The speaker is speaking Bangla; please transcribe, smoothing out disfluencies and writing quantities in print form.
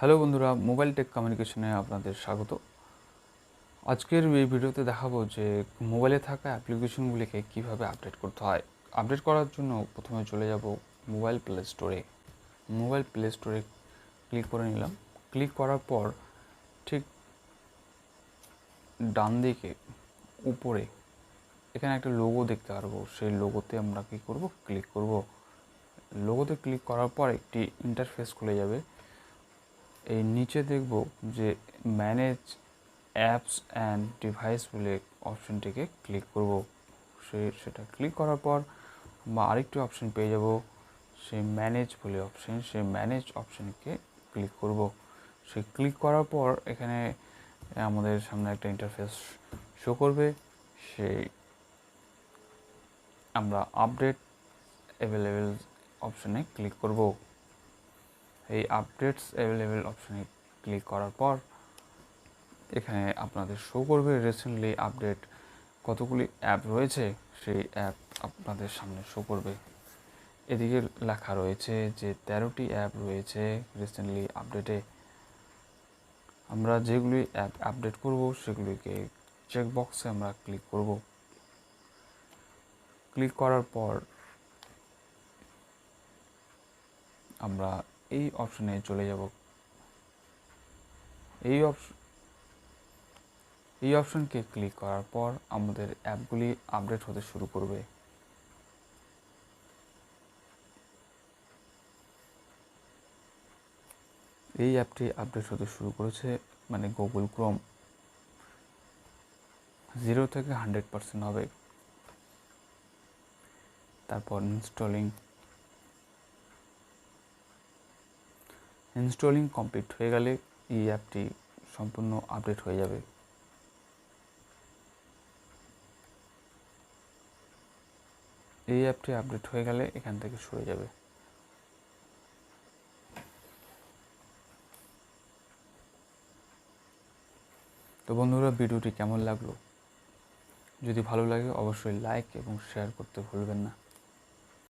হ্যালো বন্ধুরা, মোবাইল টেক কমিউনিকেশনে আপনাদের স্বাগত। আজকের এই ভিডিওতে দেখাবো যে মোবাইলে থাকা অ্যাপ্লিকেশনগুলিকে কিভাবে আপডেট করতে হয়। আপডেট করার জন্য প্রথমে চলে যাব মোবাইল প্লে স্টোরে। মোবাইল প্লে স্টোরে ক্লিক করে নিলাম। ক্লিক করার পর ঠিক ডান দিকে উপরে এখানে একটা লোগো দেখতে পারবো, সেই লোগোতে আমরা কী করব, ক্লিক করব। লোগোতে ক্লিক করার পর একটি ইন্টারফেস খুলে যাবে। এই নিচে দেখব যে ম্যানেজ অ্যাপস অ্যান্ড ডিভাইস বলে অপশনটিকে ক্লিক করব। সেটা ক্লিক করার পর আমরা আরেকটি অপশন পেয়ে যাব, সেই ম্যানেজ বলে অপশন। সেই ম্যানেজ অপশনকে ক্লিক করব। সেই ক্লিক করার পর এখানে আমাদের সামনে একটা ইন্টারফেস শো করবে। সেই আমরা আপডেট অ্যাভেলেবেল অপশনে ক্লিক করব। এই আপডেটস অ্যাভেলেবেল অপশনে ক্লিক করার পর এখানে আপনাদের শো করবে রিসেন্টলি আপডেট কতগুলি অ্যাপ রয়েছে, সেই অ্যাপ আপনাদের সামনে শো করবে। এদিকে লেখা রয়েছে যে 13টি অ্যাপ রয়েছে রিসেন্টলি আপডেটে। আমরা যেগুলি অ্যাপ আপডেট করব সেগুলিকে চেকবক্সে আমরা ক্লিক করব। ক্লিক করার পর আমরা এই অপশনে চলে যাব। এই অপশনকে ক্লিক করার পর আমাদের অ্যাপগুলি আপডেট হতে শুরু করবে। এই অ্যাপটি আপডেট হতে শুরু করেছে, মানে গুগল ক্রোম 0 থেকে 100% হবে। তারপর ইনস্টলিং কমপ্লিট হয়ে গেলে এই অ্যাপটি সম্পূর্ণ আপডেট হয়ে যাবে। এই অ্যাপটি আপডেট হয়ে গেলে এখান থেকে সরে যাবে। তো বন্ধুরা, ভিডিওটি কেমন লাগলো? যদি ভালো লাগে অবশ্যই লাইক এবং শেয়ার করতে ভুলবেন না।